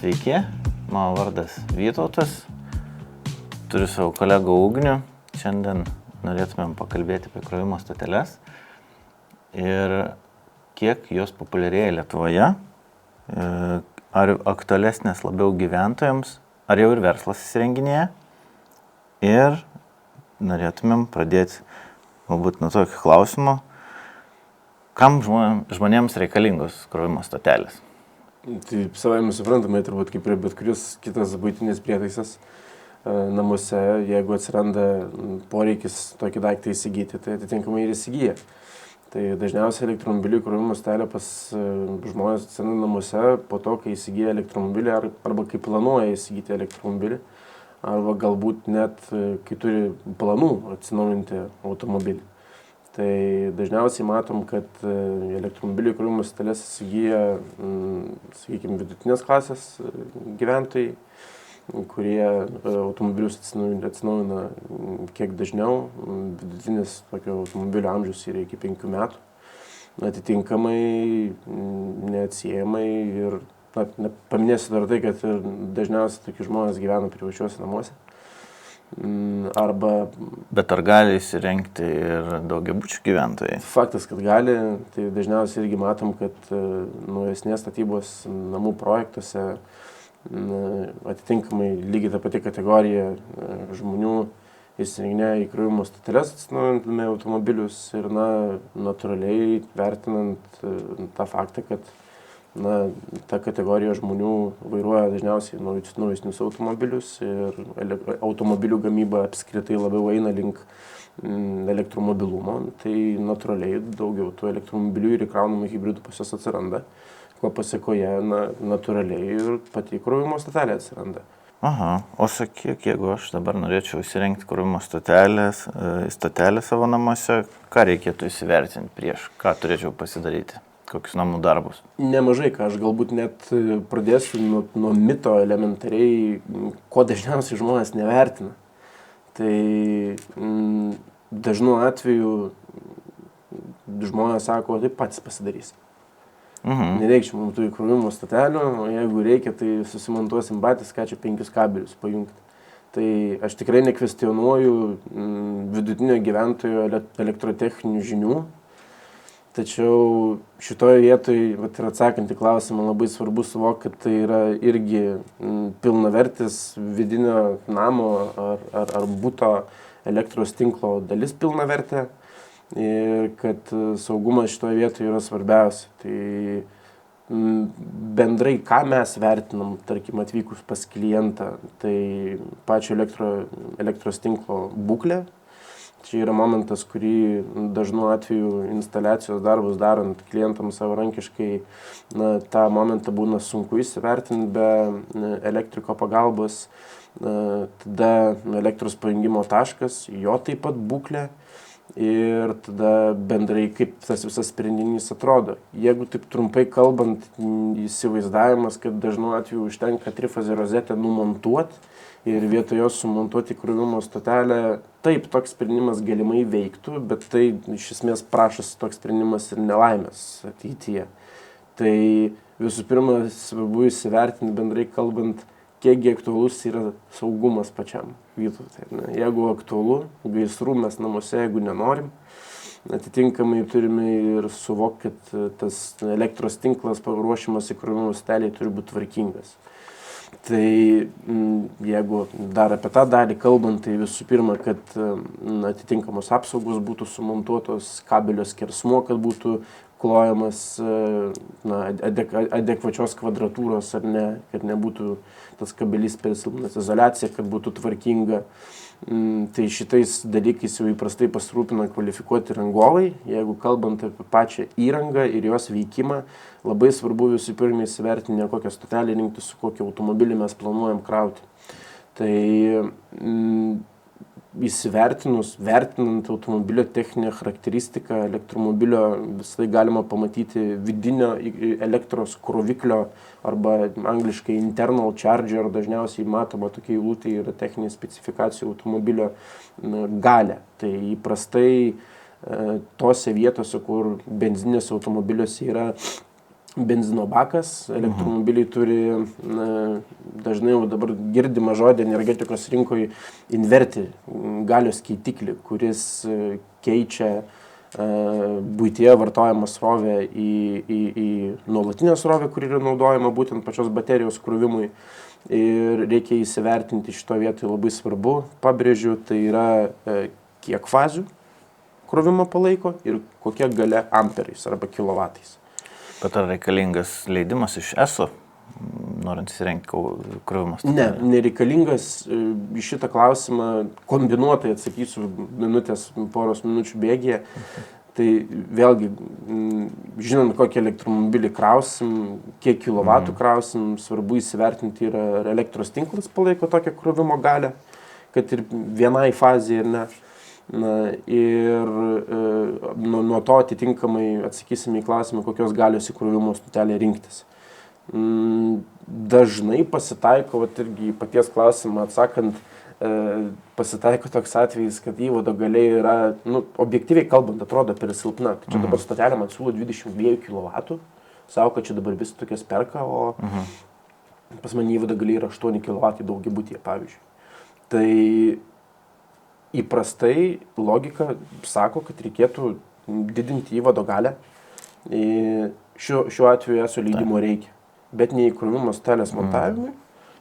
Sveiki, mano vardas Vytautas, turiu savo kolegą Ugnių. Šiandien norėtumėm pakalbėti apie krovimo stoteles ir kiek jos populiarėja Lietuvoje, ar aktualesnės labiau gyventojams, ar jau ir verslas įsirenginėja. Ir norėtumėm pradėti galbūt nuo tokio klausimo, kam žmonėms reikalingos krovimo stotelės. Tai savaime suprantamai, turbūt kaip ir bet kuris kitas buitinis prietaisas namuose, jeigu atsiranda poreikis tokį daiktą įsigyti, tai atitinkamai ir įsigyja. Tai dažniausiai elektromobilių krovimo stotelė pas žmonės atsiranda namuose po to, kai įsigyja elektromobilį arba kai planuoja įsigyti elektromobilį, arba galbūt net kai turi planų atsinaujinti automobilį. Tai dažniausiai matom, kad elektromobilių krovimo stoteles įsigyja, sakykime, vidutinės klasės gyventojai, kurie automobilius atsinaujina kiek dažniau. Vidutinis tokio automobilio amžius yra iki 5 metų. Atitinkamai, neatsiejamai ir paminėsiu dar tai, kad dažniausiai tokie žmonės gyvena privačiuose namuose. Bet ar gali įsirengti ir daugiabučių gyventojai? Faktas, kad gali. Tai dažniausiai irgi matom, kad naujesnės statybos namų projektuose atitinkamai lygiai ta pati kategorija žmonių įsirenginėja įkrovimo stoteles atsinaujindami automobilius ir natūraliai vertinant tą faktą, kad ta kategorija žmonių vairuoja dažniausiai naujesnius automobilius ir automobilių gamyba apskritai labiau eina link elektromobilumo, tai natūraliai daugiau tų elektromobilių ir įkraunamų hibridų pas juos atsiranda, ko pasiekoje natūraliai ir pati krovimo stotelė atsiranda. Aha, o sakyk, jeigu aš dabar norėčiau įsirengti krovimo stotelę savo namuose, ką reikėtų įsivertinti prieš, ką turėčiau pasidaryti? Kokius namų darbus? Nemažai, ką aš galbūt net pradėsiu nuo mito elementariai, ko dažniausiai žmonės nevertina. Tai dažnu atveju žmonės sako, tai patys pasidarys. Nereikia mums tų įkrovimo stotelių, o jeigu reikia, tai susimontuosim patys, ką čia 5 kabelius pajungti. Tai aš tikrai nekvestionuoju vidutinio gyventojo elektrotechninių žinių. Tačiau šitoje vietoje, ir atsakant į klausimą, labai svarbu suvokti, kad tai yra irgi pilnavertis vidinio namo ar buto elektros tinklo dalis pilnavertė ir kad saugumas šitoje vietoje yra svarbiausia. Tai bendrai, ką mes vertinam, tarkim, atvykus pas klientą, tai pačio elektros tinklo būklė. Čia yra momentas, kurį dažnu atveju instaliacijos darbus darant klientams savarankiškai, tą momentą būna sunku įsivertinti be elektriko pagalbos. Tada elektros pajungimo taškas, jo taip pat būklė ir tada bendrai kaip tas visas sprendinys atrodo. Jeigu taip trumpai kalbant, įsivaizdavimas, kad dažnu atveju užtenka trifazę rozetę numontuoti, ir vietoj jos sumontuoti krovimo stotelę, taip, toks sprendimas galimai veiktų, bet tai iš esmės prašosi toks sprendimas ir nelaimės ateityje. Tai visų pirma, svarbu įsivertinti bendrai kalbant, kiekgi aktualus yra saugumas pačiam Vytautui. Jeigu aktualu, gaisrų mes namuose, jeigu nenorim, atitinkamai turime ir suvokti, kad tas elektros tinklas paruošimas įkrovimo stotelėje turi būti tvarkingas. Tai jeigu dar apie tą dalį kalbant, tai visų pirma, kad atitinkamos apsaugos būtų sumontuotos, kabelio skersmuo, kad būtų klojamas adekvačios kvadratūros ar ne, kad nebūtų tas kabelys per silpnas, izoliacija, kad būtų tvarkinga. Tai šitais dalykais jau įprastai pasirūpina kvalifikuoti rangovai. Jeigu kalbant apie pačią įrangą ir jos veikimą, labai svarbu visų pirma įsivertinti, ne kokią stotelę rinkti, su kokį automobilį mes planuojam krauti. Tai vertinant automobilio techninę charakteristiką, elektromobilio visai galima pamatyti vidinio elektros kroviklio arba angliškai internal charger, dažniausiai matoma tokia eilutė yra techninė specifikacija automobilio galia. Tai įprastai tose vietose, kur benzinės automobiliuose yra benzino bakas, elektromobiliai turi, dažnai jau dabar girdimą žodį energetikos rinkoje, invertį, galios keitiklį, kuris keičia buityje vartojamą srovę į nuolatinę srovę, kuri yra naudojama būtent pačios baterijos krovimui. Ir reikia įsivertinti šito vietoj labai svarbu, pabrėžiu, tai yra kiek fazių krovimo palaiko ir kokia galia amperais arba kilovatais. Bet ar reikalingas leidimas iš ESO, norint įsirengti krovimo stotelę? Ne, nereikalingas. Į šitą klausimą kombinuotai atsakysiu poros minučių bėgyje. Tai vėlgi, žinant, kokį elektromobilį krausim, kiek kilovatų krausim, svarbu įsivertinti yra, ar elektros tinklas palaiko tokią krovimo galę, kad ir vienai fazėje ir ne. Nuo to atitinkamai atsakysime į klausimą, kokios galios įkrovimo stotelė rinktis. Dažnai pasitaiko, irgi paties klausimą atsakant, pasitaiko toks atvejis, kad įvado galiai yra, objektyviai kalbant, atrodo per silpna. Tai čia dabar stotelė man siūlo 22 kW, savo, kad čia dabar visi tokias perka, o pas mane įvado galiai yra 8 kW daugiabutyje, pavyzdžiui. Tai įprastai logika sako, kad reikėtų didinti įvado galę. Šiuo atveju ESO leidimo reikia, bet ne įkrovimo stotelės montavimui,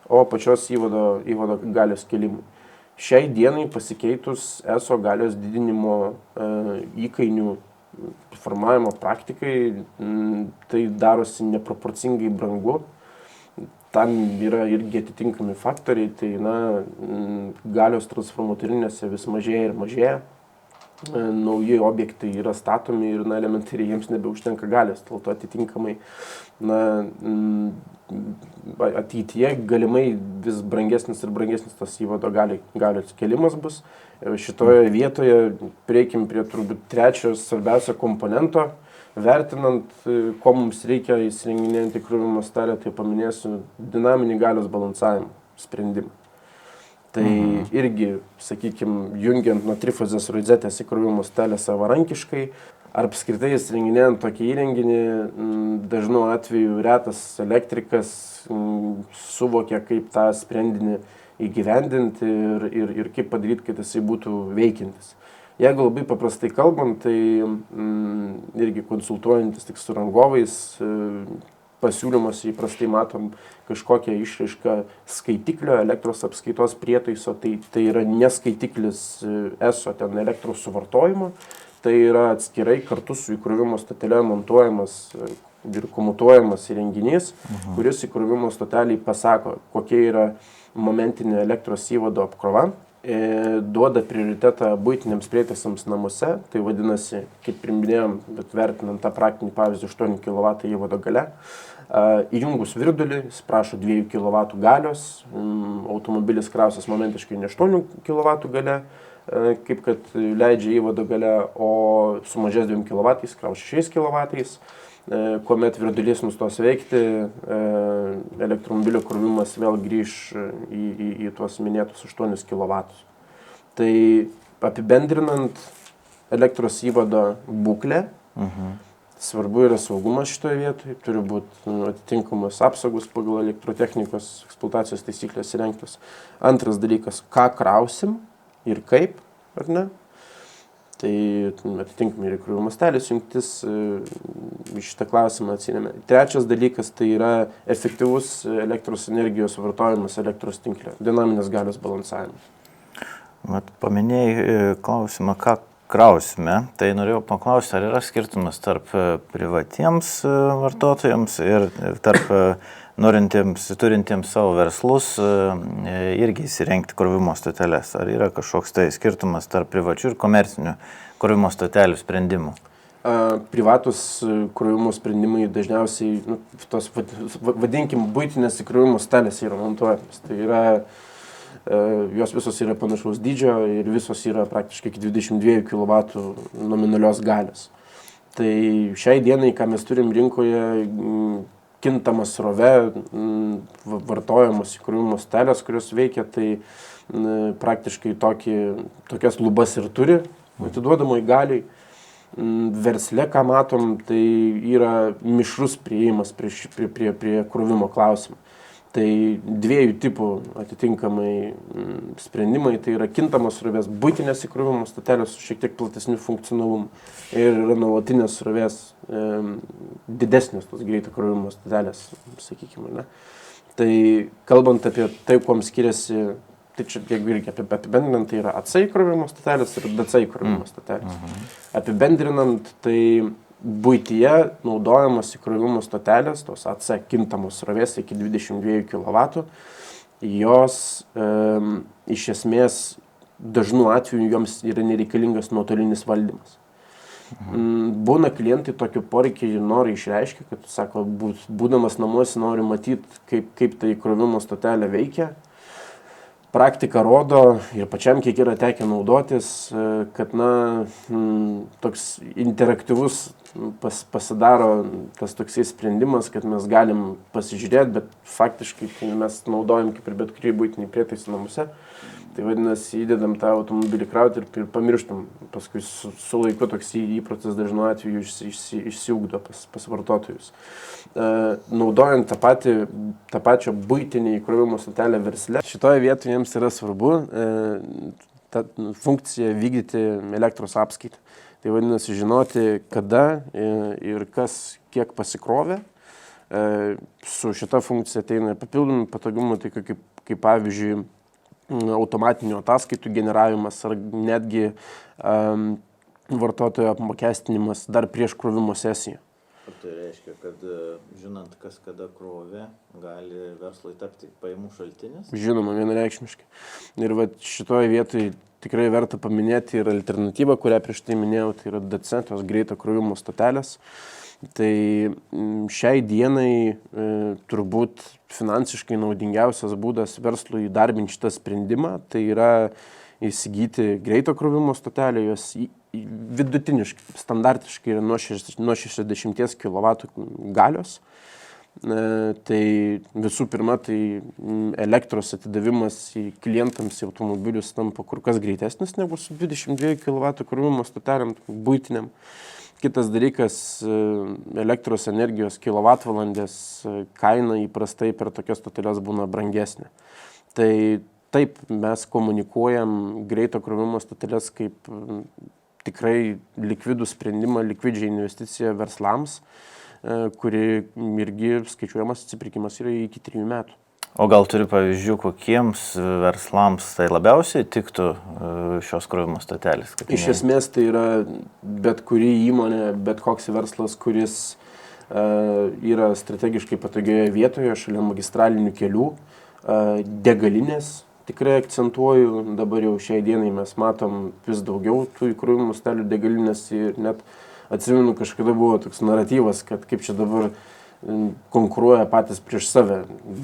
o pačios įvado galios kelimui. Šiai dienai pasikeitus ESO galios didinimo įkainių formavimo praktikai, tai darosi neproporcingai brangu. Tam yra irgi atitinkami faktoriai, tai galios transformatorinėse vis mažėja ir mažėja. Nauji objektai yra statomi ir elementariai jiems nebeužtenka galios, dėl to atitinkamai ateityje galimai vis brangesnis ir brangesnis tas įvado galios kėlimas bus. Šitoje vietoje prieikim prie turbūt trečio svarbiausio komponento, vertinant, ko mums reikia įsirenginėjant įkrovimo stotelę, tai paminėsiu dinaminį galios balansavimo sprendimą. Tai irgi, sakykime, jungiant nuo trifazės rozetės įkrovimo stotelę savarankiškai, ar apskritai įsirenginėjant tokį įrenginį, dažnu atveju retas elektrikas suvokia, kaip tą sprendinį įgyvendinti ir kaip padaryti, kad jisai būtų veikiantis. Jeigu labai paprastai kalbant, tai irgi konsultuojantis tik su rangovais, pasiūlymuose įprastai matom kažkokią išraišką skaitiklio, elektros apskaitos prietaiso, tai yra neskaitiklis ESO ten elektros suvartojimo, tai yra atskirai kartu su įkrovimo stotele montuojamas ir komutuojamas įrenginys, kuris įkrovimo stoteliai pasako, kokia yra momentinė elektros įvado apkrova, duoda prioritetą buitiniams prietaisams namuose, tai vadinasi, kaip priminėjom, bet vertinant tą praktinį pavyzdį 8 kW įvado gale, įjungus virdulį, jis prašo 2 kW galios, automobilis krausis momentiškai ne 8 kW gale, kaip kad leidžia įvado gale, o sumažės 2 kW, kraus 6 kW, kuomet virdulys nustos veikti, elektromobilio krovimas vėl grįž į tuos minėtus 8 kW. Tai apibendrinant elektros įvado būklę, svarbu yra saugumas šitoje vietoje, turi būti atitinkamos apsaugos pagal elektrotechnikos eksploatacijos taisyklės įrengtos. Antras dalykas, ką krausim ir kaip, ar ne? Tai atitinkamai ir įkrovimo stotelės jungtis šitą klausimą atsiremia. Trečias dalykas tai yra efektyvus elektros energijos vartojimas elektros tinkle, dinaminės galios balansavimas. Paminėjai klausimą, ką krausime, tai norėjau paklausti, ar yra skirtumas tarp privatiems vartotojams ir tarp norintiems, turintiems savo verslus irgi įsirengti krovimo stoteles. Ar yra kažkoks tai skirtumas tarp privačių ir komercinių krovimo stotelių sprendimų? Privatus krovimo sprendimai dažniausiai, tos vadinkim, buitinės įkrovimo stotelės yra montuojamas. Tai yra, jos visos yra panašaus dydžio ir visos yra praktiškai iki 22 kW nominalios galios. Tai šiai dienai, ką mes turim rinkoje, kintamas srove, vartojamos įkrovimo stotelės, kurios veikia, tai praktiškai tokias lubas ir turi, atiduodamai galiai. Versle, ką matom, tai yra mišrus priėjimas prie krovimo klausimų. Tai dviejų tipų atitinkamai sprendimai, tai yra kintamos srovės buitinės įkrovimo stotelės su šiek tiek platesniu funkcionalumu ir yra nuolatinės srovės didesnės tos greito krovimo stotelės, sakykime, ne. Tai kalbant apie tai, kuom skiriasi, tai čia jeigu reikia apibendrinant, tai yra AC įkrovimo stotelės ir DC įkrovimo stotelės. Apibendrinant, tai buityje naudojamas įkrovimo stotelės, tos AC kintamos srovės iki 22 kW, jos iš esmės dažnu atveju joms yra nereikalingas nuotolinis valdymas. Būna klientai tokį poreikį nori išreiškia, kad, sako, būdamas namuose nori matyti, kaip ta įkrovimo stotelė veikia. Praktika rodo ir pačiam kiek yra tekę naudotis, kad toks interaktyvus pasidaro tas toksai sprendimas, kad mes galim pasižiūrėti, bet faktiškai mes naudojam kaip ir bet kurį buitinį prietaisą namuose. Tai vadinasi, įdedam tą automobilį krauti ir pamirštam. Paskui su laiku toks įprotis dažnu atveju išsiugdo pas vartotojus. Naudojant tą pačią buitinį įkrovimo stotelę versle, šitoje vietoje jiems yra svarbu tą funkciją vykdyti elektros apskaitą. Tai vadinasi, žinoti, kada ir kas kiek pasikrovė. Su šita funkcija ateina papildomi patogumai, tai kaip pavyzdžiui, automatinių ataskaitų generavimas ar netgi vartotojo apmokestinimas dar prieš krovimo sesiją. Tai reiškia, kad žinant, kas kada krovė, gali verslui tapti pajamų šaltinis? Žinoma, vienareikšmiškai. Ir šitoje vietoje tikrai verta paminėti ir alternatyvą, kurią prieš tai minėjau, tai yra DC, tos greito krovimo stotelės. Tai šiai dienai turbūt finansiškai naudingiausias būdas verslui įdarbinti šitą sprendimą, tai yra įsigyti greito krovimo stotelę, jos vidutiniškai, standartiškai yra nuo 60 kW galios. Tai visų pirma, tai elektros atidavimas į klientams į automobilius tampa kur kas greitesnis negu su 22 kW krovimo stotelėm buitiniam. Kitas dalykas, elektros energijos kilovatvalandės kaina įprastai per tokias stoteles būna brangesnė. Tai taip mes komunikuojam greito krovimo stoteles kaip tikrai likvidų sprendimą, likvidžią investiciją verslams, kuri irgi skaičiuojamas atsipirkimas yra iki 3 metų. O gal turi pavyzdžių, kokiems verslams tai labiausiai tiktų šios krovimo stotelės? Iš esmės tai yra bet kuri įmonė, bet koks verslas, kuris yra strategiškai patogioje vietoje, šalia magistralinių kelių, degalinės, tikrai akcentuoju, dabar jau šiai dienai mes matom vis daugiau tų įkrovimo stotelių degalinės ir net atsimenu, kažkada buvo toks naratyvas, kad kaip čia dabar konkuruoja patys prieš save.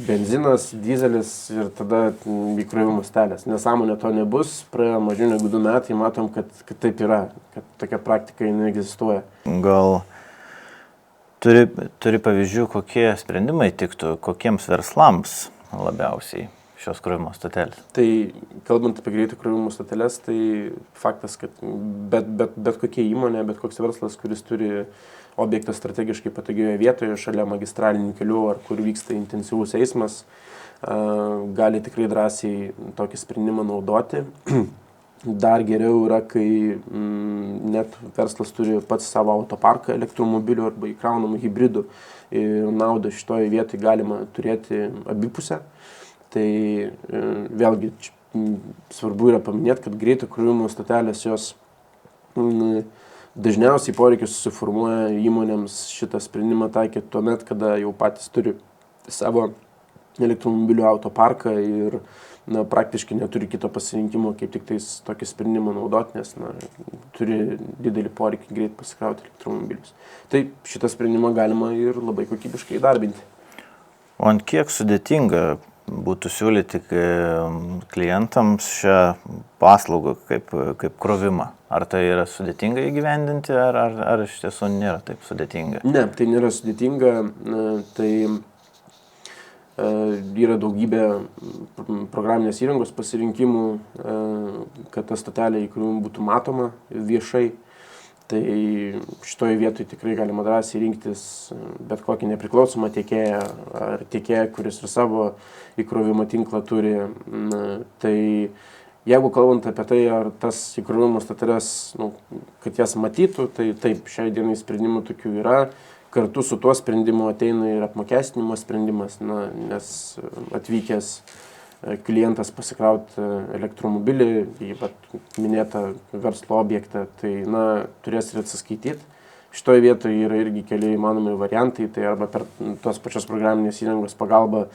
Benzinas, dizelis ir tada įkrovimo stotelės. Nesąmonė to nebus, praėjo mažiau negu 2 metai, matom, kad taip yra, kad tokia praktika neegzistuoja. Gal turi pavyzdžių, kokie sprendimai tiktų, kokiems verslams labiausiai šios krovimo stotelės? Tai kalbant apie greito krovimo stoteles, tai faktas, kad bet kokia įmonė, bet koks verslas, kuris turi objektą strategiškai patogioje vietoje, šalia magistralinių kelių ar kur vyksta intensyvus eismas, gali tikrai drąsiai tokį sprendimą naudoti. Dar geriau yra, kai net verslas turi pats savo autoparką elektromobilių arba įkraunamų hibridų. Naudą šitoje vietoje galima turėti abipusę. Tai vėlgi svarbu yra paminėti, kad greito krovimo stotelės jos dažniausiai poreikis susiformuoja įmonėms šitą sprendimą taikyti tuomet, kada jau patys turi savo elektromobilių autoparką ir praktiškai neturi kito pasirinkimo, kaip tik tais tokį sprendimą naudoti, nes turi didelį poreikį greit pasikrauti elektromobilius. Tai šitą sprendimą galima ir labai kokybiškai įdarbinti. O ant kiek sudėtinga būtų siūlyti klientams šią paslaugą kaip krovimą? Ar tai yra sudėtinga įgyvendinti, ar iš tiesų nėra taip sudėtinga? Ne, tai nėra sudėtinga. Tai yra daugybė programinės įrangos pasirinkimų, kad ta stotelė įkrovimo būtų matoma viešai. Tai šitoje vietoje tikrai galima drąsiai rinktis bet kokį nepriklausomą tiekėją ar tiekėją, kuris ir savo įkrovimo tinklą turi. Tai jeigu kalbant apie tai, ar tas įkrovimo stoteles, kad jas matytų, tai taip, šiai dienai sprendimų tokių yra. Kartu su tuo sprendimu ateina ir apmokestinimo sprendimas, nes atvykęs klientas pasikrauti elektromobilį į minėtą verslo objektą, tai turės ir atsiskaityti. Šitoje vietoje yra irgi keli įmanomi variantai, tai arba per tos pačios programinės įrangos pagalbą,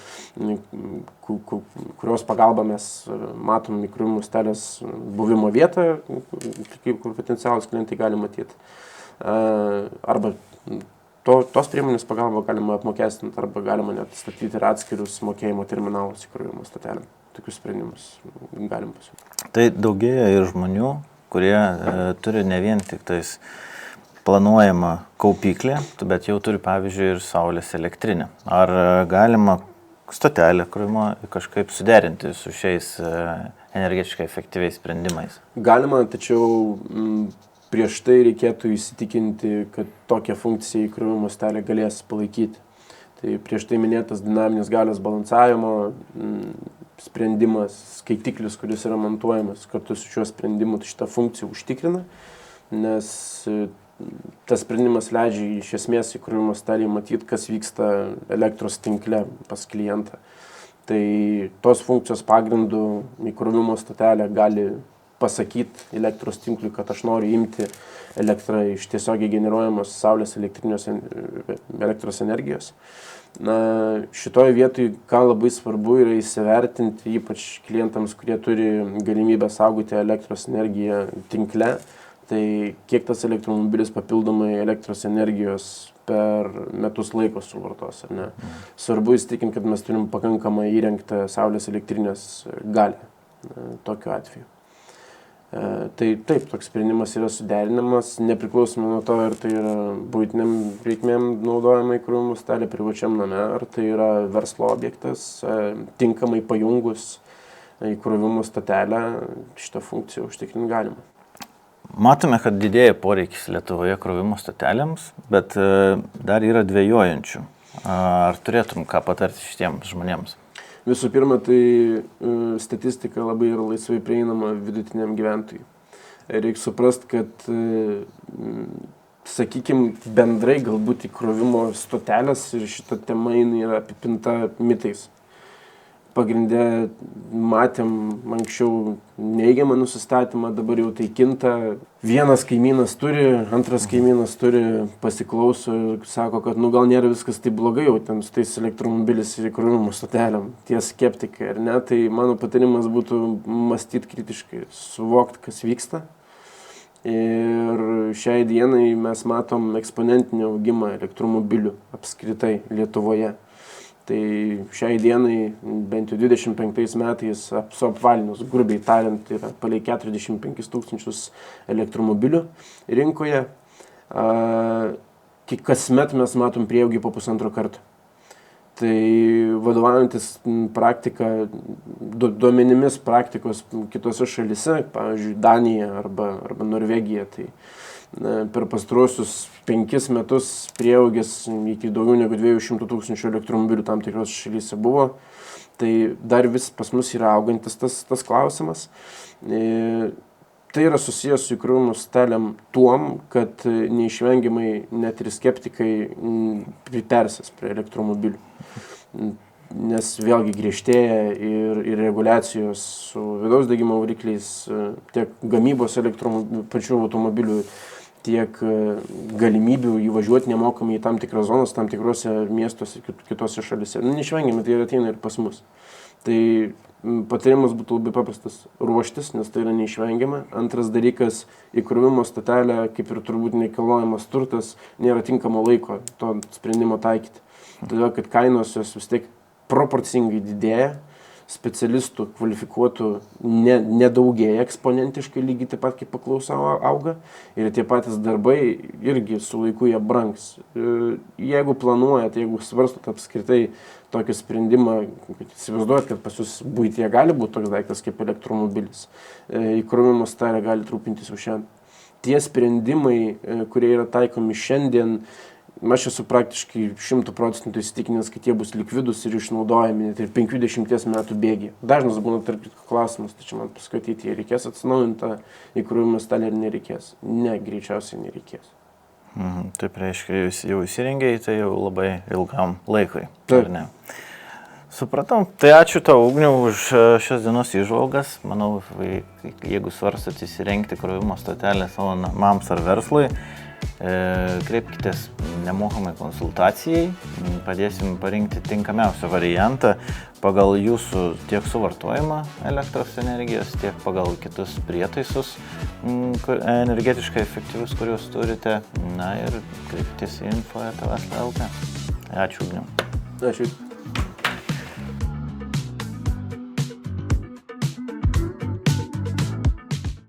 kurios pagalba mes matom įkrovimo stotelės buvimo vietą, kur potencialus klientai gali matyti. Arba tos priemonės pagalba galima apmokestinti arba galima net statyti ir atskirius mokėjimo terminalus įkrovimo stotelėm. Tokius sprendimus galim pasiūlyti. Tai daugėja ir žmonių, kurie turi ne vien tik tais planuojamą kaupyklę, bet jau turi pavyzdžiui ir saulės elektrinę. Ar galima stotelę įkrovimo kažkaip suderinti su šiais energetiškai efektyviais sprendimais? Galima, tačiau prieš tai reikėtų įsitikinti, kad tokią funkciją įkrovimo stotelė galės palaikyti. Tai prieš tai minėtas dinaminės galios balansavimo sprendimas, skaitiklis, kuris yra montuojamas kartu su šiuo sprendimu, tai šitą funkciją užtikrina, nes tas sprendimas leidžia iš esmės įkrovimo stotelėje matyti, kas vyksta elektros tinkle pas klientą. Tai tos funkcijos pagrindų įkrovimo stotelė gali pasakyti elektros tinklui, kad aš noriu imti elektrą iš tiesiogiai generuojamos saulės elektros energijos. Šitoje vietoje, ką labai svarbu yra įsivertinti, ypač klientams, kurie turi galimybę saugoti elektros energiją tinkle, tai kiek tas elektromobilis papildomai elektros energijos per metus laiko suvartos, ar ne. Svarbu įsitikinti, kad mes turim pakankamai įrengtą saulės elektrinės galę tokiu atveju. Tai taip, toks sprendimas yra suderinamas, nepriklausomai nuo to, ar tai yra buitiniam reikmėm naudojama įkrovimo stotelė privačiam name, ar tai yra verslo objektas, tinkamai pajungus įkrovimo stotelę, šitą funkciją užtikrinti galima. Matome, kad didėja poreikis Lietuvoje krovimo stotelėms, bet dar yra dvejojančių. Ar turėtum ką patarti šitiems žmonėms? Visų pirma, tai statistika labai yra laisvai prieinama vidutiniam gyventojui. Reikia suprasti, kad, sakykime, bendrai galbūt įkrovimo stotelės ir šita tema yra apipinta mitais. Pagrinde matėm anksčiau neigiamą nusistatymą, dabar jau tai kinta. Vienas kaimynas turi, antras kaimynas turi, pasiklauso ir sako, kad gal nėra viskas taip blogai jau ten su tais elektromobilis ir įkrovimo stotelėm, tie skeptikai, ar ne? Tai mano patarimas būtų mąstyti kritiškai, suvokti, kas vyksta. Ir šiai dienai mes matom eksponentinį augimą elektromobilių apskritai Lietuvoje. Tai šiai dienai, bent jau 25 metais, suapvalinus, grubiai tariant, yra palei 45 000 elektromobilių rinkoje. Kasmet mes matom prieaugį po 1,5 karto. Tai vadovaujantis praktika, duomenimis praktikos kitose šalyse, pavyzdžiui, Danija arba Norvegija, tai per pastaruosius 5 metus prieaugis iki daugiau negu 200 000 elektromobilių tam tikros šalyse buvo. Tai dar vis pas mus yra augantis tas klausimas. Tai yra susijęs su įkrovimo stotelėm tuom, kad neišvengiamai net ir skeptikai pritersės prie elektromobilių. Nes vėlgi griežtėja ir reguliacijos su vidaus degimo varikliais, tiek gamybos pačių automobilių, tiek galimybių įvažiuoti nemokamai į tam tikras zonas, tam tikrose miestuose, kitose šalise. Neišvengiamai tai ateina ir pas mus. Tai patarimas būtų labai paprastas - ruoštis, nes tai yra neišvengiama. Antras dalykas - įkrovimo stotelė, kaip ir turbūt nekilnojamas turtas, nėra tinkamo laiko to sprendimo taikyti. Todėl, kad kainos jos vis tiek proporcingai didėja, specialistų kvalifikuotų nedaugėja eksponentiškai, lygiai taip pat kaip paklausa auga, ir tie patys darbai irgi su laiku jie brangs. Jeigu planuojat, jeigu svarstot apskritai tokį sprendimą, kad įsivaizduojat, kad pas jūs buityje gali būti toks daiktas kaip elektromobilis, įkrovimo stotelė gali rūpintis jau šiandien. tie sprendimai, kurie yra taikomi šiandien, aš esu praktiškai 100% įsitikinęs, kad jie bus likvidus ir išnaudojami net ir 50 metų bėgyje. Dažnas būna tarp kitko klausimas, tai čia man paskui ateityje reikės atsinaujinti įkrovimo stalę ar nereikės. Ne, greičiausiai nereikės. Taip reiškia, jūs jau įsirengėjai, tai jau labai ilgam laikui. Taip. Ar ne? Supratau. Tai ačiū tau, Ugniau, už šios dienos įžvalgas. Manau, jeigu svarstat įsirengti krovimo stotelę savo namams ar verslui, kreipkitės nemokamai konsultacijai, padėsim parinkti tinkamiausią variantą pagal jūsų tiek suvartojimą elektros energijos, tiek pagal kitus prietaisus energetiškai efektyvius, kuriuos turite. Na ir kreipkitės į info@verslo.lt. Ačiū, Ugniau. Ačiū.